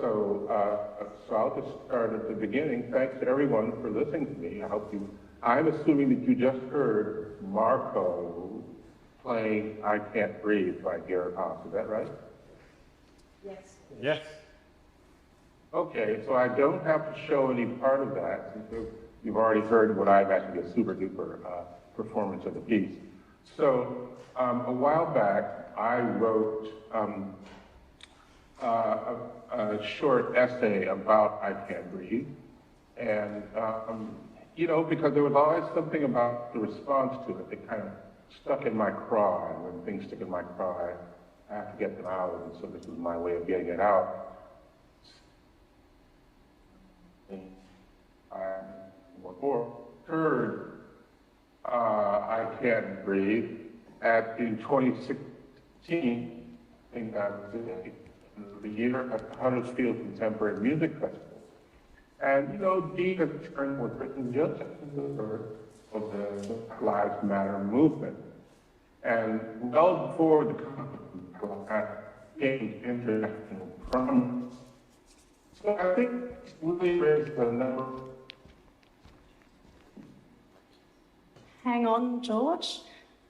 So I'll just start at the beginning. Thanks to everyone for listening to me. I'm assuming that you just heard Marco playing I Can't Breathe by Garrett Haas. Is that right? Yes. Yes. Okay, so I don't have to show any part of that since you've already heard what I imagine to be a super duper performance of the piece. So a while back, I wrote a short essay about I Can't Breathe. And, you know, because there was always something about the response to it that kind of stuck in my craw. And when things stick in my craw, I have to get them out. And so this was my way of getting it out. I heard I Can't Breathe in 2016, I think that was it, the year at the Huddersfield Contemporary Music Festival. And you know, Dee has turned was written just after the birth of the Black Lives Matter movement. And well before the conference gained international prominence. So I think it really raised the number. Hang on, George.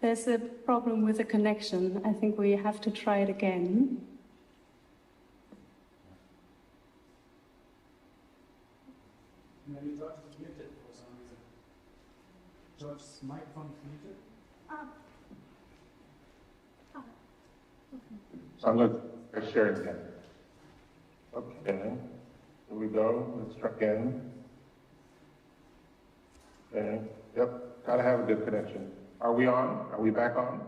There's a problem with the connection. I think we have to try it again. Maybe George is muted for some reason. George's microphone is muted. So I'm going to share it again. Okay, here we go. Let's try again. Okay, yep, gotta have a good connection. Are we on? Are we back on?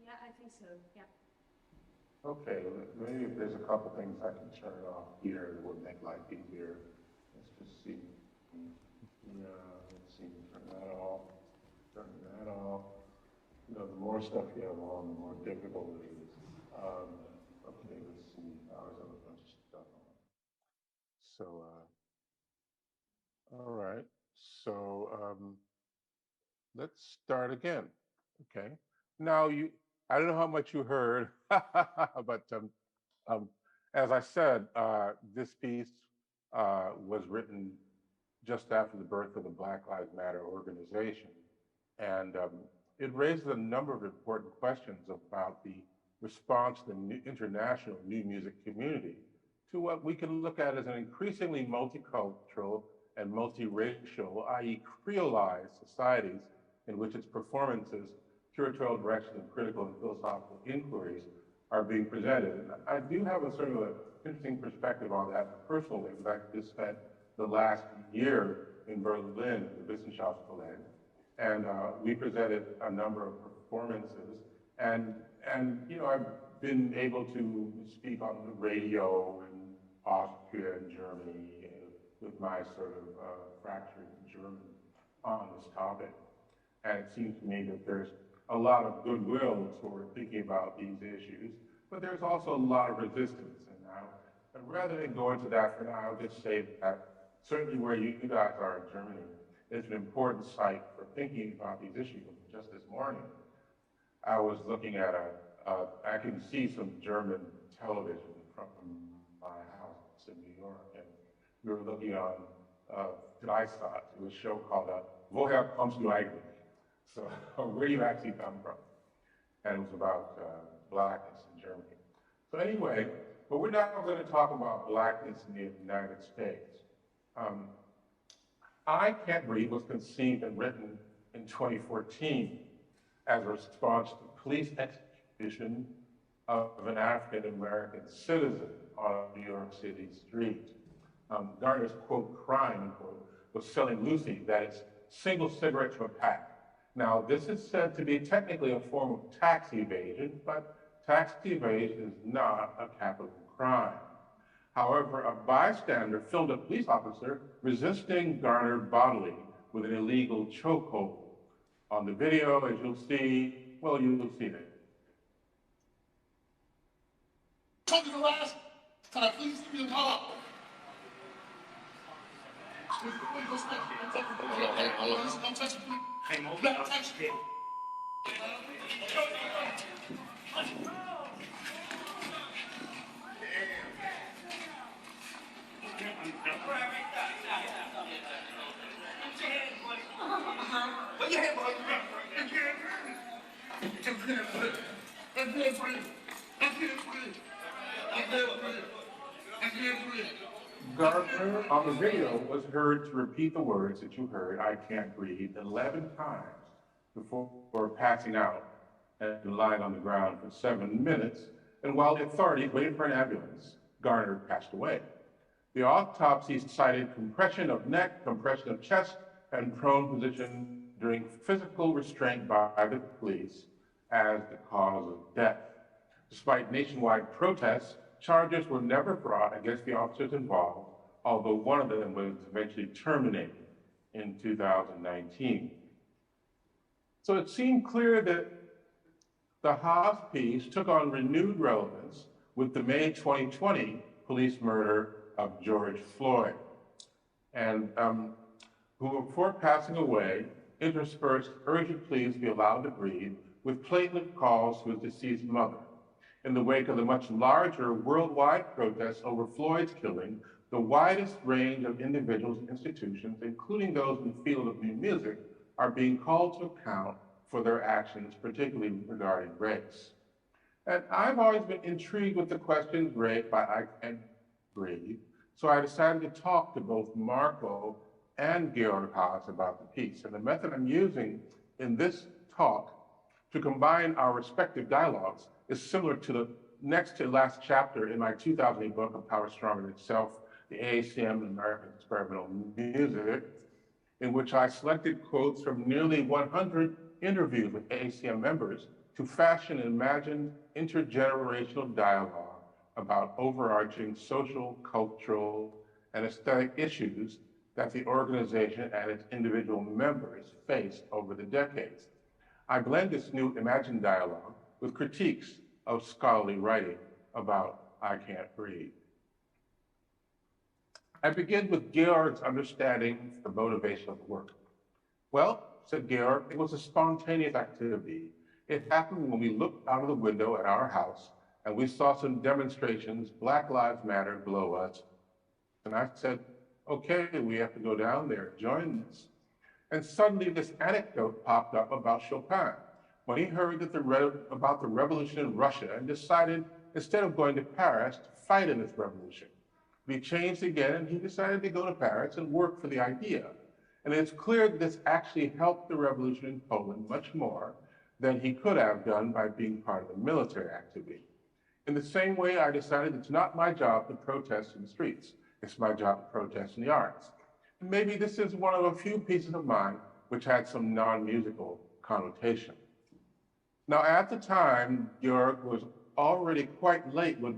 Yeah, I think so, yeah. Okay, maybe if there's a couple things I can turn off here that would make life easier. Let's just see. Yeah, let's see, turn that off. Turn that off. You know, the more stuff you have on, the more difficult it is. Okay, let's see. I always have a bunch of stuff on. So, all right. So, let's start again. Okay. Now, I don't know how much you heard, but as I said, this piece was written just after the birth of the Black Lives Matter organization. And it raises a number of important questions about the response to the international new music community to what we can look at as an increasingly multicultural and multiracial, i.e. creolized societies in which its performances, curatorial direction, and critical and philosophical inquiries are being presented. And I do have a sort of an interesting perspective on that personally, because I just spent the last year in Berlin at the Wissenschaftskolleg, and we presented a number of performances, and you know, I've been able to speak on the radio in Austria and Germany with my sort of fractured German on this topic. And it seems to me that there's a lot of goodwill toward thinking about these issues, but there's also a lot of resistance. And rather than go into that for now, I'll just say that certainly where you guys are in Germany, it's an important site for thinking about these issues. Just this morning, I was looking at I can see some German television from my house in New York, and we were looking on Dreisat, it was a show called Woher kommst du eigentlich? So, where do you actually come from? And it was about blackness in Germany. So anyway, but we're not going to talk about blackness in the United States. I Can't Breathe was conceived and written in 2014 as a response to police execution of an African-American citizen on a New York City street. Garner's, quote, crime, quote, was selling Lucy, that is, single cigarette to a pack. Now, this is said to be technically a form of tax evasion, but tax evasion is not a capital crime. However, a bystander filmed a police officer resisting Garner bodily with an illegal chokehold. On the video, as you'll see, well, you'll see it. Come to the last. Can I please leave me alone? Don't touch me. Hey, Mo. Don't touch me. Put your hand, boy. That's good for you. That's good for you. That's good for you. That's good for you. That's good for you. Gardner on the video was heard to repeat the words that you heard, I can't breathe, 11 times before passing out and lying on the ground for 7 minutes. And while the authorities waited for an ambulance, Garner passed away. The autopsy cited compression of neck, compression of chest, and prone position during physical restraint by the police as the cause of death. Despite nationwide protests, charges were never brought against the officers involved, although one of them was eventually terminated in 2019. So it seemed clear that the Haas piece took on renewed relevance with the May 2020 police murder of George Floyd, and who, before passing away, interspersed urgent pleas to be allowed to breathe with plaintive calls to his deceased mother. In the wake of the much larger worldwide protests over Floyd's killing, the widest range of individuals and institutions, including those in the field of new music, are being called to account for their actions, particularly regarding race. And I've always been intrigued with the questions raised by I Can't Breathe, so I decided to talk to both Marco and Georg Haas about the piece. And the method I'm using in this talk to combine our respective dialogues is similar to the next to last chapter in my 2008 book of Power Stronger Than Itself, the AACM and American Experimental Music, in which I selected quotes from nearly 100 interviews with AACM members to fashion an imagined intergenerational dialogue about overarching social, cultural, and aesthetic issues that the organization and its individual members faced over the decades. I blend this new imagined dialogue with critiques of scholarly writing about I Can't Breathe. I begin with Georg's understanding the motivation of the work. Well, said Georg, it was a spontaneous activity. It happened when we looked out of the window at our house and we saw some demonstrations, Black Lives Matter, below us. And I said, okay, we have to go down there, join this. And suddenly this anecdote popped up about Chopin, when he heard that about the revolution in Russia and decided, instead of going to Paris, to fight in this revolution. He changed again and he decided to go to Paris and work for the idea. And it's clear that this actually helped the revolution in Poland much more than he could have done by being part of the military activity. In the same way, I decided it's not my job to protest in the streets. It's my job to protest in the arts. And maybe this is one of a few pieces of mine which had some non-musical connotation. Now, at the time, Georg was already quite late with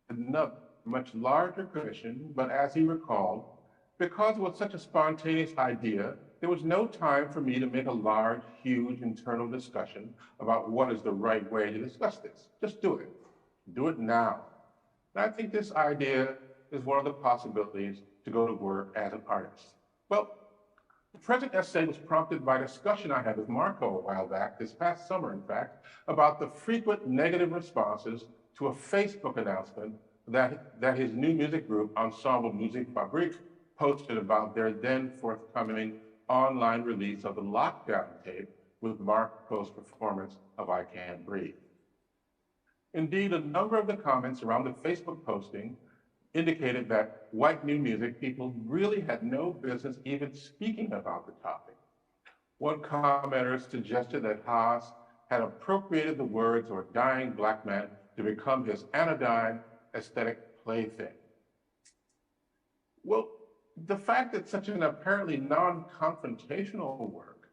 another much larger commission, but as he recalled, because it was such a spontaneous idea, there was no time for me to make a large, huge internal discussion about what is the right way to discuss this. Just do it. Do it now. And I think this idea is one of the possibilities to go to work as an artist. Well, the present essay was prompted by a discussion I had with Marco a while back, this past summer, in fact, about the frequent negative responses to a Facebook announcement that his new music group, Ensemble Musique Fabrique, posted about their then forthcoming online release of the Lockdown tape with Marco's performance of I Can't Breathe. Indeed, a number of the comments around the Facebook posting indicated that white new music people really had no business even speaking about the topic. One commenter suggested that Haas had appropriated the words of a dying Black man to become his anodyne aesthetic plaything. Well, the fact that such an apparently non-confrontational work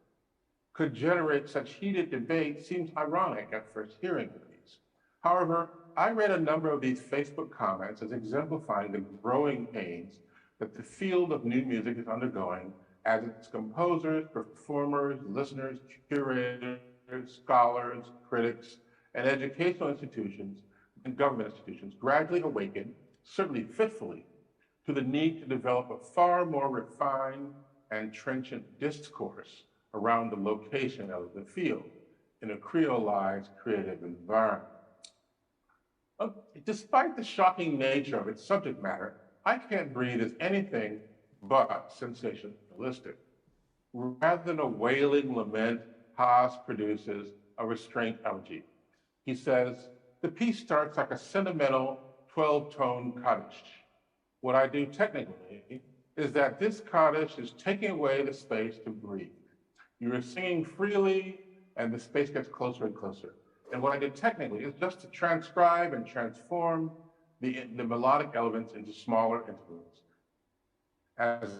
could generate such heated debate seems ironic at first hearing of these. However, I read a number of these Facebook comments as exemplifying the growing pains that the field of new music is undergoing as its composers, performers, listeners, curators, scholars, critics, and educational institutions and government institutions gradually awaken, certainly fitfully, to the need to develop a far more refined and trenchant discourse around the location of the field in a creolized creative environment. Despite the shocking nature of its subject matter, I Can't Breathe is anything but sensationalistic. Rather than a wailing lament, Haas produces a restraint elegy. He says, the piece starts like a sentimental 12-tone cottage. What I do technically is that this cottage is taking away the space to breathe. You are singing freely, and the space gets closer and closer. And what I did technically is just to transcribe and transform the melodic elements into smaller intervals. As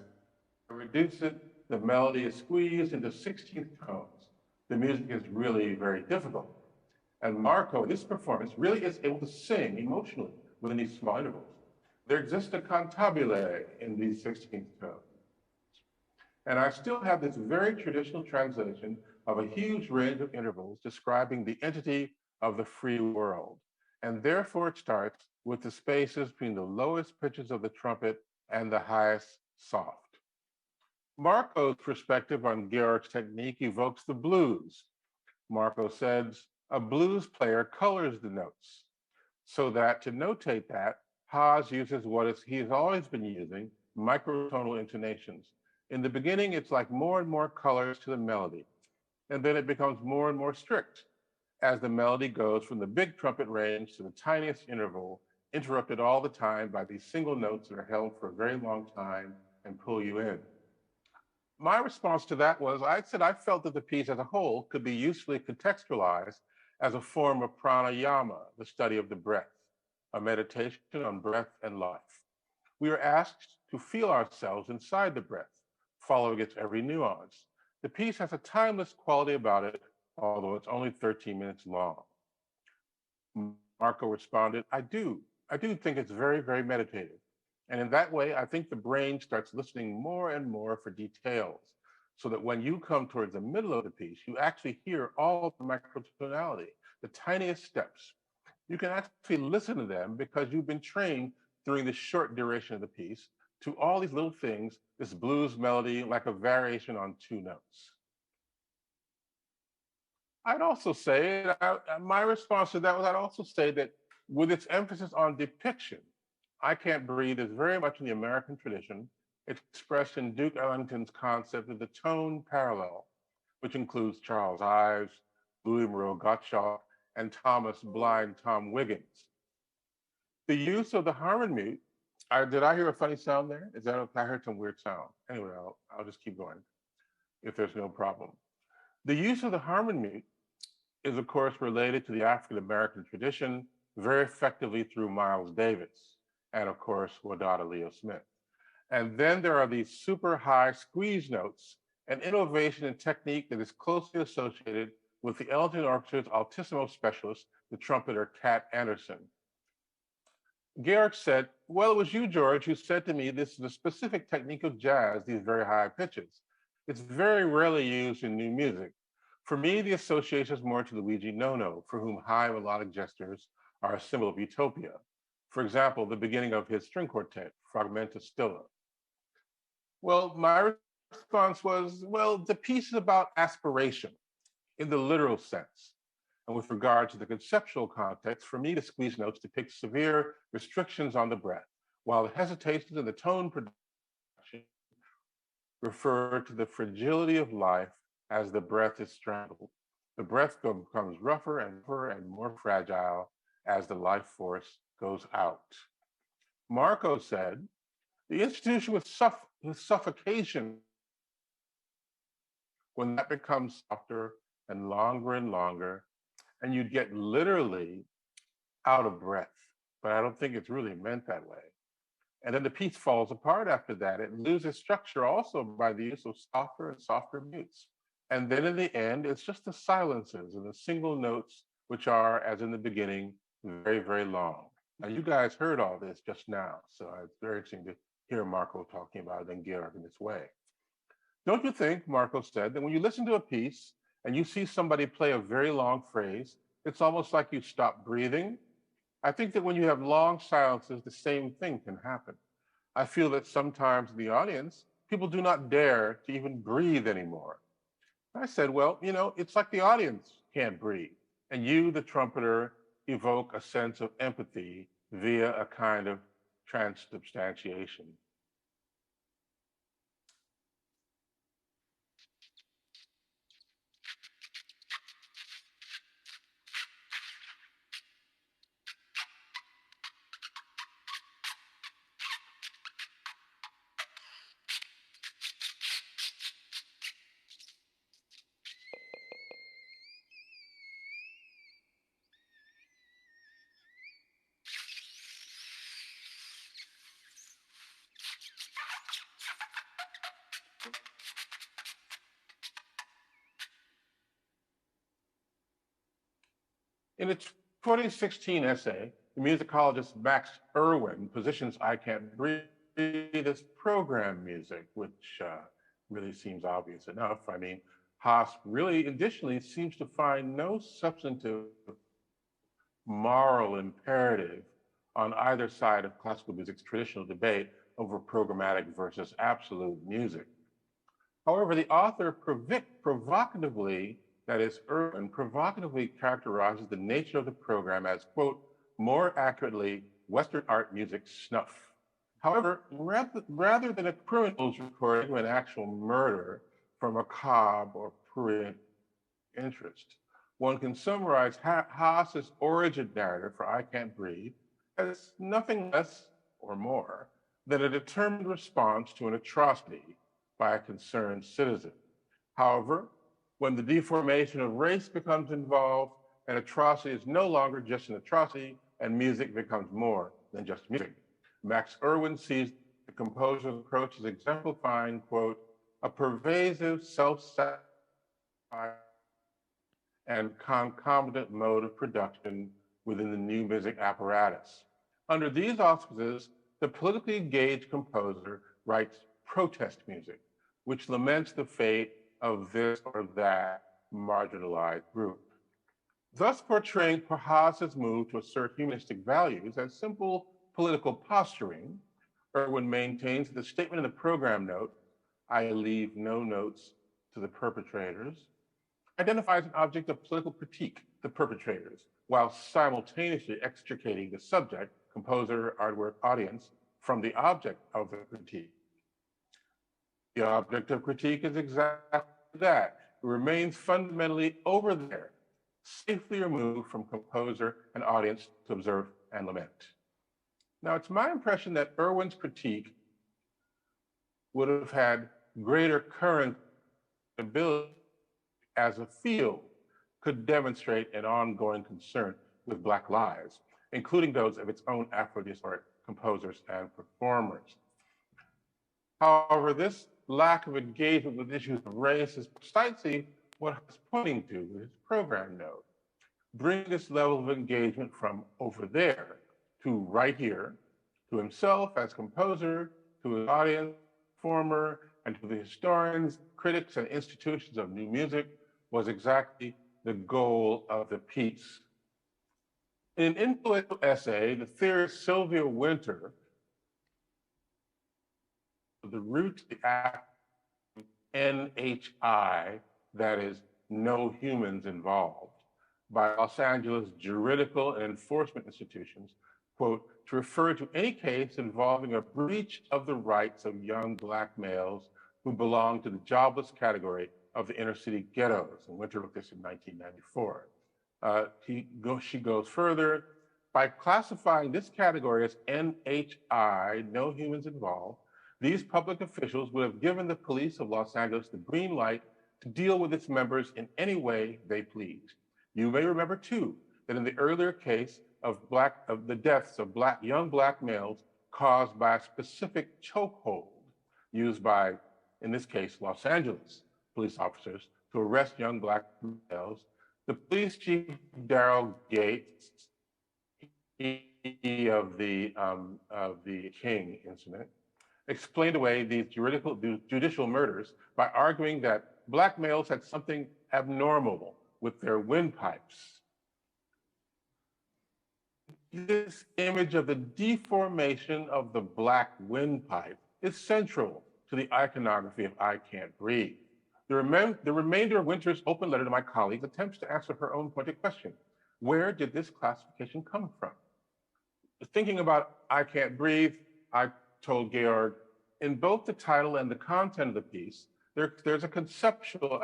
I reduce it, the melody is squeezed into 16th tones. The music is really very difficult. And Marco, in this performance, really is able to sing emotionally within these small intervals. There exists a cantabile in these 16th tones. And I still have this very traditional translation of a huge range of intervals describing the entity of the free world. And therefore it starts with the spaces between the lowest pitches of the trumpet and the highest soft. Marco's perspective on Georg's technique evokes the blues. Marco says, a blues player colors the notes, so that to notate that, Haas uses what he has always been using, microtonal intonations. In the beginning, it's like more and more colors to the melody, and then it becomes more and more strict as the melody goes from the big trumpet range to the tiniest interval, interrupted all the time by these single notes that are held for a very long time and pull you in. My response to that was, I said I felt that the piece as a whole could be usefully contextualized as a form of pranayama, the study of the breath, a meditation on breath and life. We are asked to feel ourselves inside the breath, following its every nuance. The piece has a timeless quality about it, although it's only 13 minutes long. Marco responded, I do think it's very, very meditative. And in that way, I think the brain starts listening more and more for details, so that when you come towards the middle of the piece, you actually hear all of the microtonality, the tiniest steps. You can actually listen to them because you've been trained during the short duration of the piece to all these little things, this blues melody, like a variation on two notes. I'd also say, my response to that was, I'd also say that with its emphasis on depiction, I Can't Breathe is very much in the American tradition, expressed in Duke Ellington's concept of the tone parallel, which includes Charles Ives, Louis Moreau Gottschalk, and Thomas Blind Tom Wiggins. The use of the harmonium, did I hear a funny sound there? Is that okay? I heard some weird sound. Anyway, I'll just keep going if there's no problem. The use of the harmonium is, of course, related to the African-American tradition very effectively through Miles Davis and, of course, Wadada Leo Smith. And then there are these super high squeeze notes, an innovation in technique that is closely associated with the Ellington Orchestra's altissimo specialist, the trumpeter Cat Anderson. Georg said, well, it was you, George, who said to me this is a specific technique of jazz, these very high pitches. It's very rarely used in new music. For me, the association is more to Luigi Nono, for whom high melodic gestures are a symbol of utopia. For example, the beginning of his string quartet, Fragmenta Stilla. Well, my response was, well, the piece is about aspiration in the literal sense. And with regard to the conceptual context, for me, the squeeze notes depict severe restrictions on the breath, while the hesitations in the tone production refer to the fragility of life as the breath is strangled. The breath becomes rougher and more fragile as the life force goes out. Marco said, the institution with suffocation, when that becomes softer and longer, and you get literally out of breath. But I don't think it's really meant that way. And then the piece falls apart after that. It loses structure also by the use of softer and softer mutes. And then in the end, it's just the silences and the single notes, which are, as in the beginning, very, very long. Now, you guys heard all this just now, so it's very interesting to hear Marco talking about it and Georg in this way. Don't you think, Marco said, that when you listen to a piece and you see somebody play a very long phrase, it's almost like you stop breathing? I think that when you have long silences, the same thing can happen. I feel that sometimes in the audience, people do not dare to even breathe anymore. I said, well, it's like the audience can't breathe. And you, the trumpeter, evoke a sense of empathy via a kind of transubstantiation. In a 2016 essay, the musicologist Max Irwin positions I Can't Breathe as program music, which really seems obvious enough. I mean, Haas really additionally seems to find no substantive moral imperative on either side of classical music's traditional debate over programmatic versus absolute music. However, the author provocatively, that is, Irwin, provocatively characterizes the nature of the program as, quote, more accurately, Western art music snuff. However, rather than a criminal's recording of an actual murder from a macabre or prurient interest, one can summarize Haas's origin narrative for I Can't Breathe as nothing less or more than a determined response to an atrocity by a concerned citizen. However, when the deformation of race becomes involved, an atrocity is no longer just an atrocity, and music becomes more than just music. Max Irwin sees the composer's approach as exemplifying, quote, a pervasive, self-satisfied, and concomitant mode of production within the new music apparatus. Under these auspices, the politically engaged composer writes protest music, which laments the fate of this or that marginalized group. Thus portraying Haas's move to assert humanistic values as simple political posturing, Irwin maintains that the statement in the program note, I leave no notes to the perpetrators, identifies an object of political critique, the perpetrators, while simultaneously extricating the subject, composer, artwork, audience, from the object of the critique. The object of critique is exactly that. It remains fundamentally over there, safely removed from composer and audience to observe and lament. Now, it's my impression that Irwin's critique would have had greater current ability as a field could demonstrate an ongoing concern with Black lives, including those of its own Afro-descendant composers and performers. However, this lack of engagement with issues of race is precisely what I was pointing to with his program note. Bring this level of engagement from over there to right here, to himself as composer, to his audience, performer, and to the historians, critics, and institutions of new music was exactly the goal of the piece. In an influential essay, the theorist Sylvia Wynter, the root of the NHI, that is, no humans involved, by Los Angeles juridical and enforcement institutions, quote, to refer to any case involving a breach of the rights of young Black males who belong to the jobless category of the inner city ghettos. And Wynter wrote this in 1994. She goes further, by classifying this category as NHI, no humans involved, these public officials would have given the police of Los Angeles the green light to deal with its members in any way they pleased. You may remember too, that in the earlier case of the deaths of young Black males caused by a specific chokehold used by, in this case, Los Angeles police officers to arrest young Black males, the police chief, Darrell Gates, of the King incident, explained away these judicial murders by arguing that Black males had something abnormal with their windpipes. This image of the deformation of the Black windpipe is central to the iconography of I Can't Breathe. The remainder of Wynter's open letter to my colleagues attempts to answer her own pointed question. Where did this classification come from? Thinking about I Can't Breathe, I told Georg, in both the title and the content of the piece, there's a conceptual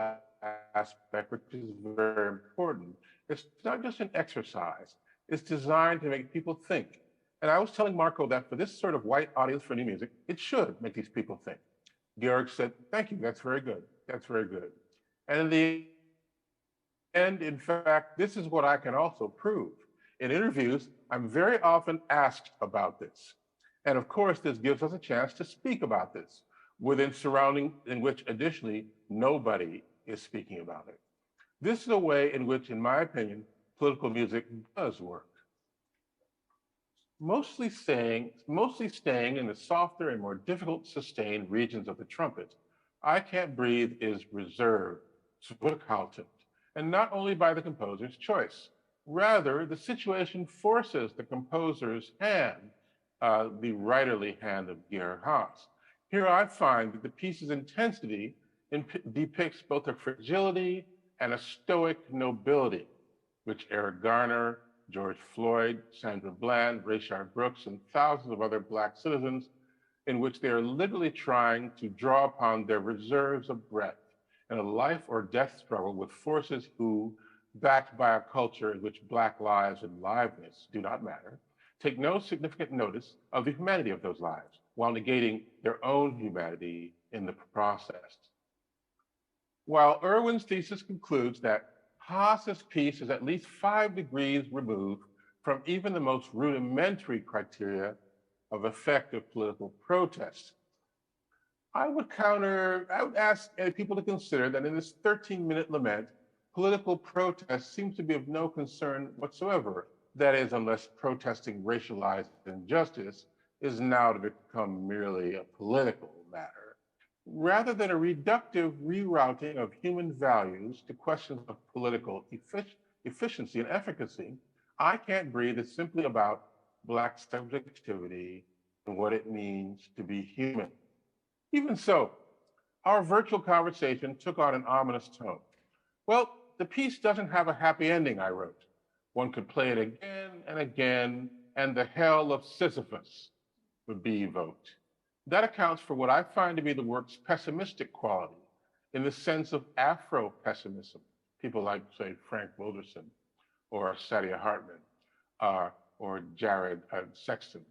aspect which is very important. It's not just an exercise, it's designed to make people think. And I was telling Marco that for this sort of white audience for new music, it should make these people think. Georg said, thank you, that's very good. That's very good. And in the end, in fact, this is what I can also prove. In interviews, I'm very often asked about this. And of course, this gives us a chance to speak about this within surrounding in which additionally, nobody is speaking about it. This is a way in which, in my opinion, political music does work. Mostly staying in the softer and more difficult to sustain regions of the trumpet, I Can't Breathe is reserved, zurückhaltend, and not only by the composer's choice. Rather, the situation forces the composer's hand, the writerly hand of Georg Haas. Here I find that the piece's intensity depicts both a fragility and a stoic nobility, which Eric Garner, George Floyd, Sandra Bland, Rayshard Brooks, and thousands of other Black citizens, in which they are literally trying to draw upon their reserves of breath in a life or death struggle with forces who, backed by a culture in which Black lives and liveness do not matter, take no significant notice of the humanity of those lives, while negating their own humanity in the process. While Irwin's thesis concludes that Haas's piece is at least 5 degrees removed from even the most rudimentary criteria of effective political protest, I would ask people to consider that in this 13-minute lament, political protest seems to be of no concern whatsoever. That is, unless protesting racialized injustice is now to become merely a political matter, rather than a reductive rerouting of human values to questions of political efficiency and efficacy. I Can't Breathe is simply about Black subjectivity and what it means to be human. Even so, our virtual conversation took on an ominous tone. Well, the piece doesn't have a happy ending, I wrote. One could play it again and again, and the hell of Sisyphus would be evoked. That accounts for what I find to be the work's pessimistic quality, in the sense of Afro-pessimism. People like, say, Frank Wilderson, or Saidiya Hartman, or Jared Sexton,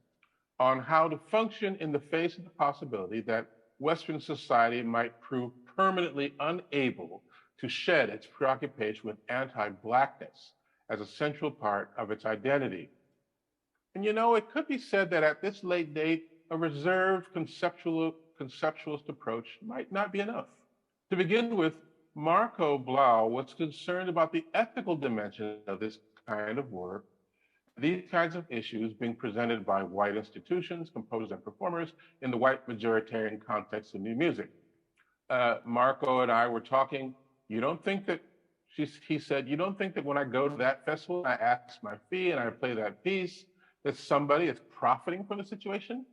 on how to function in the face of the possibility that Western society might prove permanently unable to shed its preoccupation with anti-Blackness as a central part of its identity. And you know, it could be said that at this late date, a reserved conceptualist approach might not be enough. To begin with, Marco Blau was concerned about the ethical dimension of this kind of work, these kinds of issues being presented by white institutions, composers, and performers in the white majoritarian context of new music. Marco and I were talking. You don't think that, he said, you don't think that when I go to that festival, I ask my fee and I play that piece, that somebody is profiting from the situation?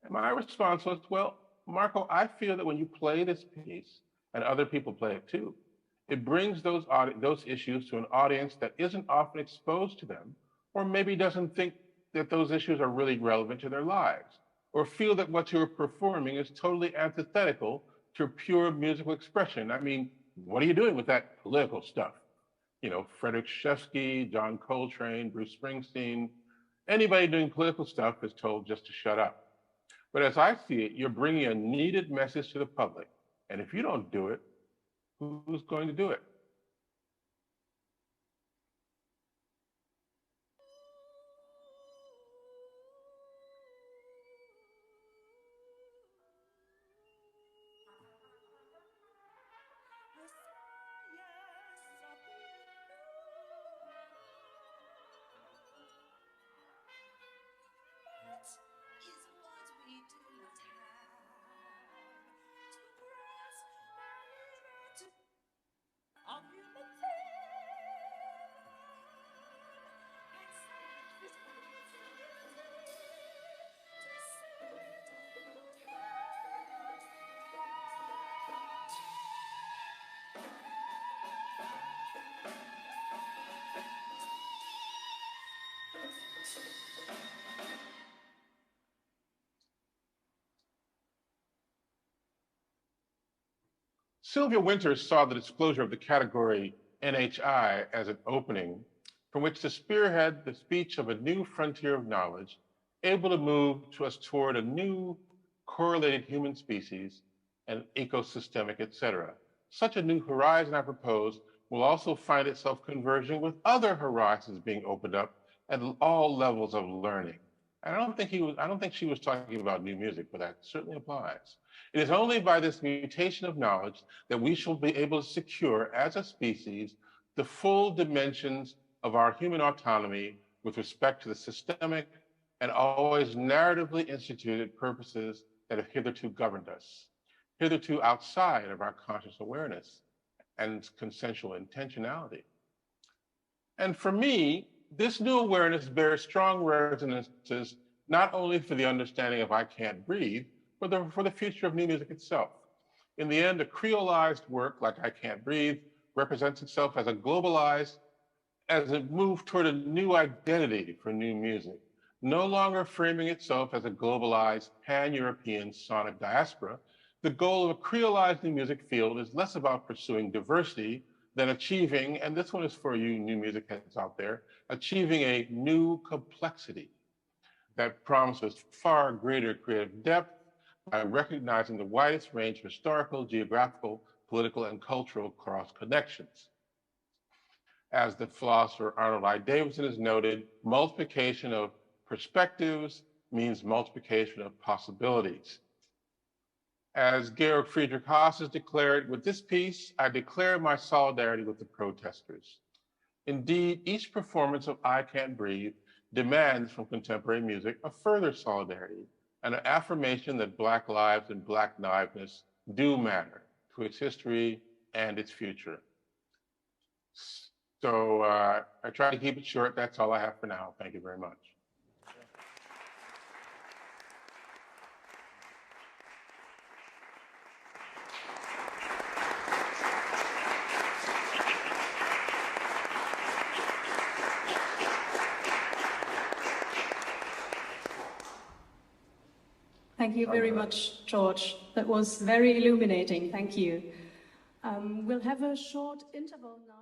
And my response was, well, Marco, I feel that when you play this piece, and other people play it too, it brings those issues to an audience that isn't often exposed to them, or maybe doesn't think that those issues are really relevant to their lives, or feel that what you're performing is totally antithetical to pure musical expression. I mean, what are you doing with that political stuff? You know, Frederick Shevsky, John Coltrane, Bruce Springsteen, anybody doing political stuff is told just to shut up. But as I see it, you're bringing a needed message to the public. And if you don't do it, who's going to do it? Sylvia Winters saw the disclosure of the category NHI as an opening from which to spearhead the speech of a new frontier of knowledge, able to move us toward a new correlated human species and ecosystemic, etc. Such a new horizon, I propose, will also find itself converging with other horizons being opened up at all levels of learning. I don't think she was talking about new music, but that certainly applies. It is only by this mutation of knowledge that we shall be able to secure as a species the full dimensions of our human autonomy with respect to the systemic and always narratively instituted purposes that have hitherto governed us, hitherto outside of our conscious awareness and consensual intentionality. And for me, this new awareness bears strong resonances not only for the understanding of I Can't Breathe, but for the future of new music itself. In the end, a creolized work like I Can't Breathe represents itself as a move toward a new identity for new music, no longer framing itself as a globalized pan-European sonic diaspora. The goal of a creolized new music field is less about pursuing diversity than achieving, and this one is for you new music heads out there, achieving a new complexity that promises far greater creative depth by recognizing the widest range of historical, geographical, political, and cultural cross connections. As the philosopher Arnold I. Davidson has noted, multiplication of perspectives means multiplication of possibilities. As Georg Friedrich Haas has declared, with this piece, I declare my solidarity with the protesters. Indeed, each performance of I Can't Breathe demands from contemporary music a further solidarity and an affirmation that Black lives and Black liveness do matter to its history and its future. So I try to keep it short. That's all I have for now. Thank you very much. Thank you very much, George. That was very illuminating. Thank you. We'll have a short interval now.